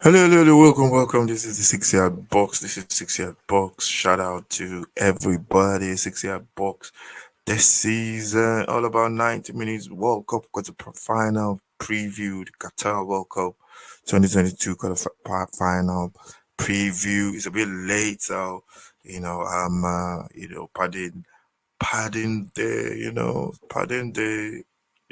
Hello, welcome. This is the 6 yard box. This is 6 yard box. Shout out to everybody. 6 yard box this season. All about 90 minutes World Cup quarter final preview. The Qatar World Cup 2022 quarter final preview. It's a bit late, so I'm pardon the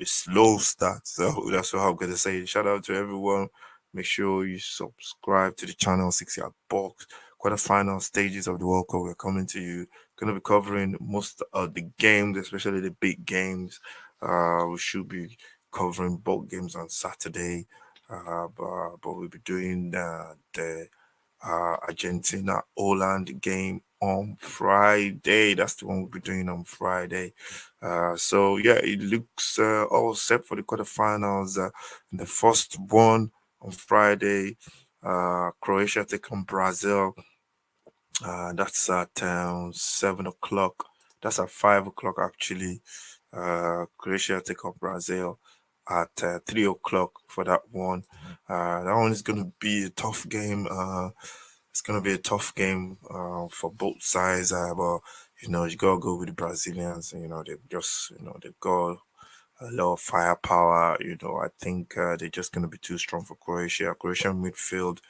slow start. So that's what I'm gonna say. Shout out to everyone. Make sure you subscribe to the channel 6 yard box. Quarterfinal stages of the World Cup. We're coming to you. Gonna be covering most of the games, especially the big games. We should be covering both games on Saturday. But we'll be doing the Argentina Holland game on Friday. That's the one we'll be doing on Friday. So yeah, it looks all set for the quarterfinals. In the first one on Friday, Croatia take on Brazil. That's at 7 o'clock. That's at 5 o'clock actually. Croatia take on Brazil at 3 o'clock for that one. That one is going to be a tough game. It's going to be a tough game for both sides. But you gotta go with the Brazilians. They've got a lot of firepower. I think they're just going to be too strong for Croatia. Croatian midfield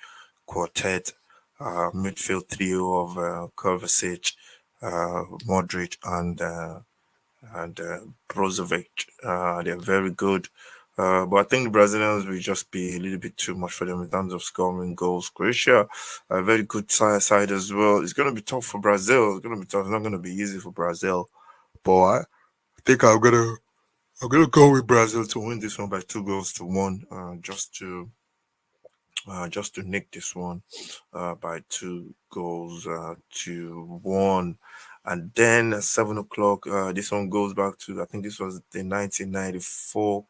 quartet, midfield trio of Kovacic, Modric, and Brozovic. They're very good. But I think the Brazilians will just be a little bit too much for them in terms of scoring goals. Croatia, a very good side as well. It's going to be tough for Brazil. It's going to be tough. It's not going to be easy for Brazil. But I think I'm gonna go with Brazil to win this one by 2 goals to 1. Just to nick this one by 2 goals to 1. And then at 7 o'clock, this one goes back to, I think this was the 1994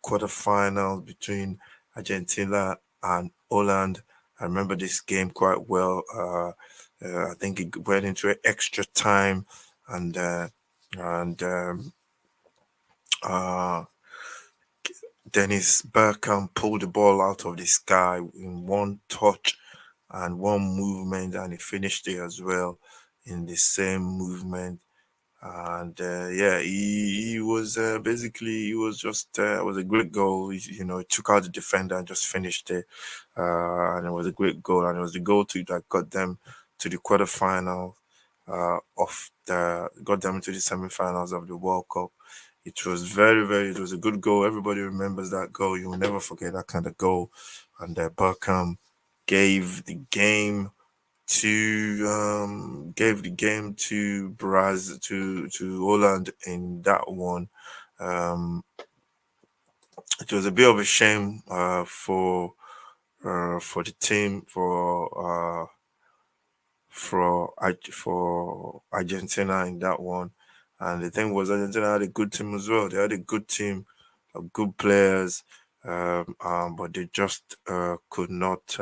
quarterfinals between Argentina and Holland. I remember this game quite well. I think it went into extra time, and and uh, Dennis Bergkamp pulled the ball out of the sky in one touch and one movement, and he finished it as well in the same movement. And yeah, he was basically he was just it was a great goal. He took out the defender and just finished it, and it was a great goal, and it was the goal that got them to the quarterfinal of the got them to the semifinals of the World Cup. It was it was a good goal. Everybody remembers that goal. You will never forget that kind of goal. And Bergkamp gave the game to Brazil to Holland in that one. Um, it was a bit of a shame for the team for Argentina in that one. And the thing was, Argentina had a good team as well. They had a good team of good players, but they just could not.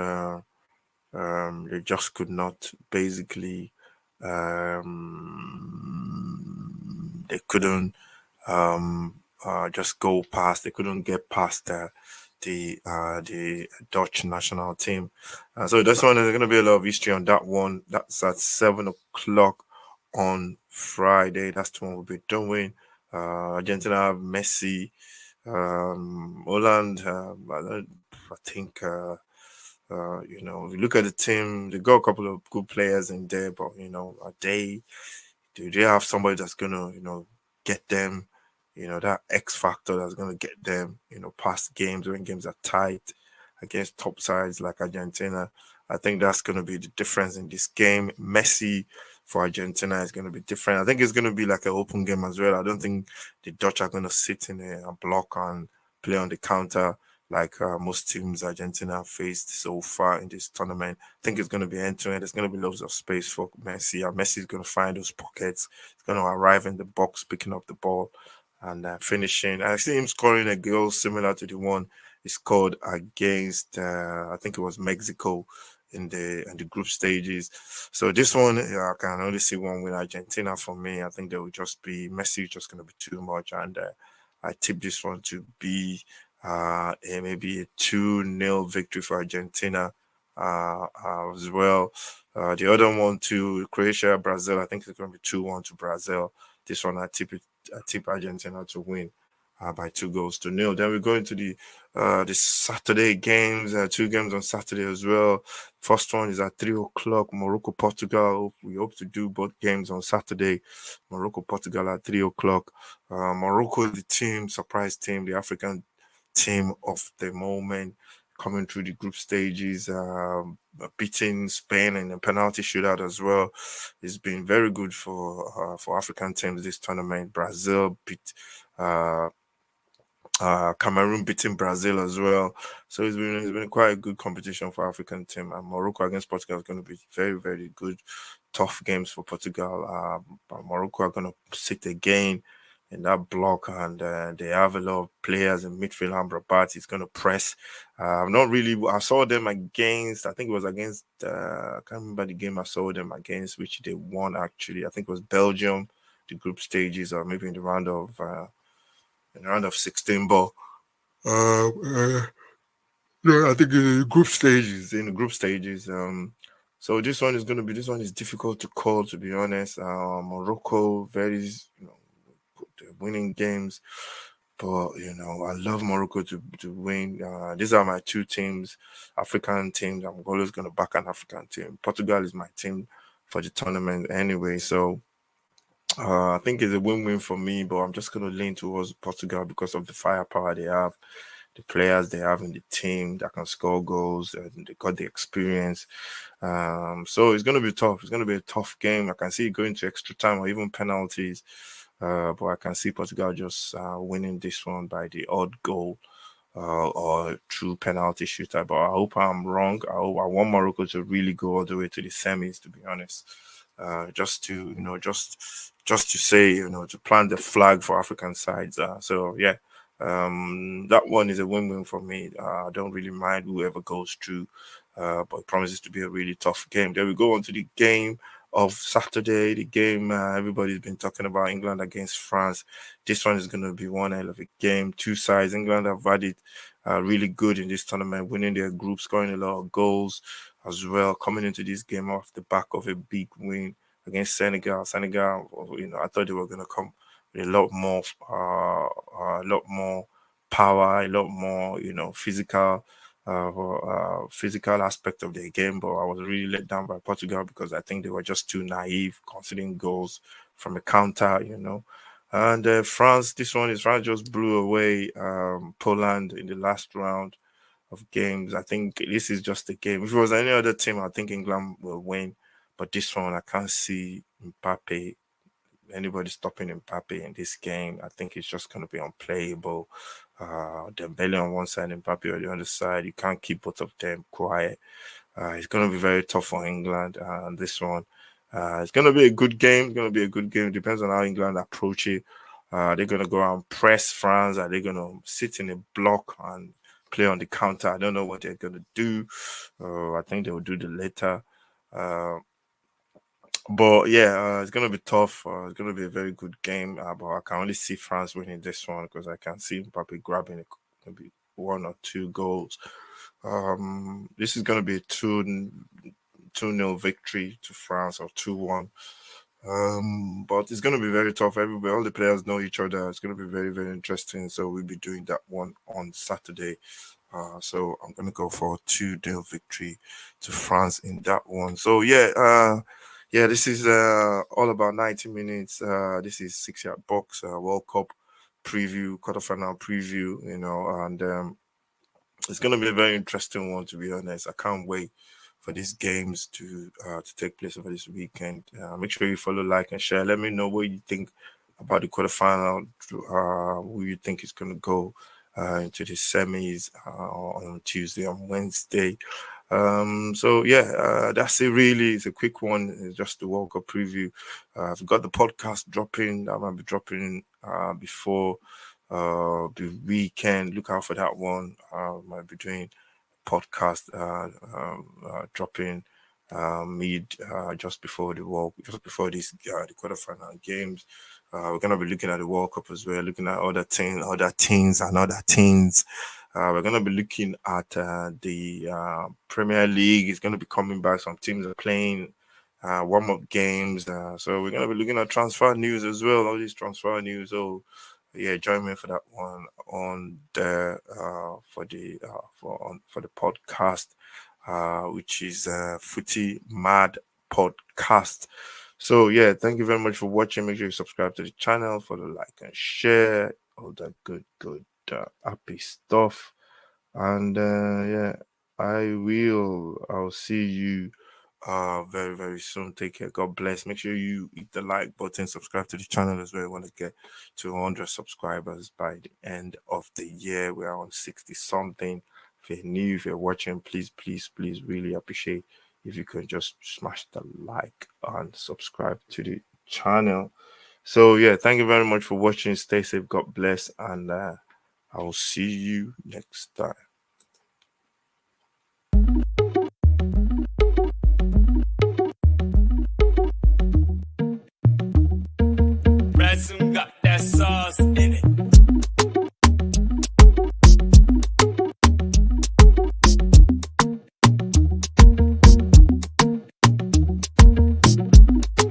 They just could not basically. They couldn't just go past. They couldn't get past the Dutch national team. So this one is going to be a lot of history on that one. That's at 7 o'clock on Friday. That's the one we'll be doing. Argentina have Messi, Holland. I think. If you look at the team, they got a couple of good players in there, but are they do they have somebody that's gonna, get them, that X factor that's gonna get them, past games when games are tight against top sides like Argentina. I think that's gonna be the difference in this game. Messi for Argentina is gonna be different. I think it's gonna be like an open game as well. I don't think the Dutch are gonna sit in a block and play on the counter like most teams Argentina have faced so far in this tournament. I think it's going to be end to end. There's going to be loads of space for Messi. And Messi is going to find those pockets. He's going to arrive in the box, picking up the ball and finishing. I see him scoring a goal similar to the one he scored against, I think it was Mexico in the group stages. So this one, I can only see one win Argentina for me. I think there will just be Messi is just going to be too much, and I tip this one to be maybe a 2-0 victory for Argentina as well. The other one to Croatia, Brazil. I think it's going to be 2-1 to Brazil. This one I tip Argentina to win by 2 goals to nil. Then we go into the Saturday games. Two games on Saturday as well. First one is at 3 o'clock. Morocco Portugal. We hope to do both games on Saturday. Morocco Portugal at 3 o'clock. Morocco is the team, surprise team, the African team of the moment, coming through the group stages, beating Spain in a penalty shootout as well. It's been very good for African teams this tournament. Brazil beat uh, Cameroon beating Brazil as well. So it's been quite a good competition for African team. And Morocco against Portugal is going to be very, very good, tough games for Portugal. But Morocco are going to sit again in that block, and they have a lot of players in midfield. Amrabat is going to press. Not really. I saw them against. I think it was against. I can't remember the game I saw them against, which they won actually. I think it was Belgium, the group stages, or maybe in the round of 16. But no, I think in the group stages. In the group stages. So this one is difficult to call, to be honest. Morocco, very, they're winning games, but I love Morocco to win. These are my two teams, African teams. I'm always gonna back an African team. Portugal is my team for the tournament anyway, so I think it's a win-win for me, but I'm just going to lean towards Portugal because of the firepower they have, the players they have in the team that can score goals, and they got the experience. So it's going to be tough. It's going to be a tough game. I can see it going to extra time or even penalties, but I can see Portugal just winning this one by the odd goal. Or true penalty shooter, but I hope I'm wrong. I want Morocco to really go all the way to the semis, to be honest, just to just to say, to plant the flag for African sides. So yeah, that one is a win-win for me. I don't really mind whoever goes through, but it promises to be a really tough game. Then we go on to the game of Saturday. The game everybody's been talking about, England against France. This one is going to be one hell of a game. Two sides. England have had it really good in this tournament, winning their group, scoring a lot of goals as well, coming into this game off the back of a big win against Senegal. Senegal, I thought they were going to come with a lot more power, a lot more, physical aspect of their game. But I was really let down by Portugal because I think they were just too naive, conceding goals from a counter. And France, France just blew away Poland in the last round of games. I think this is just a game. If it was any other team, I think England will win. But this one, I can't see Mbappe, anybody stopping Mbappe in this game. I think it's just going to be unplayable. Dembele on one side, Mbappe on the other side. You can't keep both of them quiet. It's going to be very tough for England. And this one, it's going to be a good game. It's going to be a good game. It depends on how England approach it. They're going to go out and press France. Are they going to sit in a block and play on the counter? I don't know what they're going to do. I think they will do the latter. Uh, but yeah, it's gonna be tough. It's gonna be a very good game. But I can only see France winning this one because I can see Mbappe grabbing maybe 1 or 2 goals. This is gonna be a 2-0 victory to France or 2-1. But it's gonna be very tough. Everybody, all the players know each other. It's gonna be very, very interesting. So we'll be doing that one on Saturday. So I'm gonna go for a 2-0 victory to France in that one. So yeah, this is all about 90 minutes. This is 6 yard box World Cup preview, quarterfinal preview, and it's going to be a very interesting one, to be honest. I can't wait for these games to take place over this weekend. Make sure you follow, like, and share. Let me know what you think about the quarterfinal, who you think is going to go into the semis on Tuesday, on Wednesday. So yeah, that's it. Really, it's a quick one. It's just the World Cup preview. I've got the podcast dropping. That might be dropping before the weekend. Look out for that one. Might be doing podcast dropping mid just before just before this the quarterfinal games. We're gonna be looking at the World Cup as well, looking at other teams, and other teams. We're gonna be looking at the Premier League. Is gonna be coming back. Some teams are playing warm-up games. So we're gonna be looking at transfer news as well. All these transfer news. So yeah, join me for that one on the for the podcast, which is Footy Mad Podcast. So yeah, thank you very much for watching. Make sure you subscribe to the channel, for the like and share, all that good happy stuff. And yeah, I'll see you very very soon. Take care. God bless. Make sure you hit the like button, subscribe to the channel as well. We want to get to 100 subscribers by the end of the year. We are on 60 something. If you're new, if you're watching, please really appreciate if you could just smash the like and subscribe to the channel. So yeah, thank you very much for watching. Stay safe. God bless, and I will see you next time. Resume.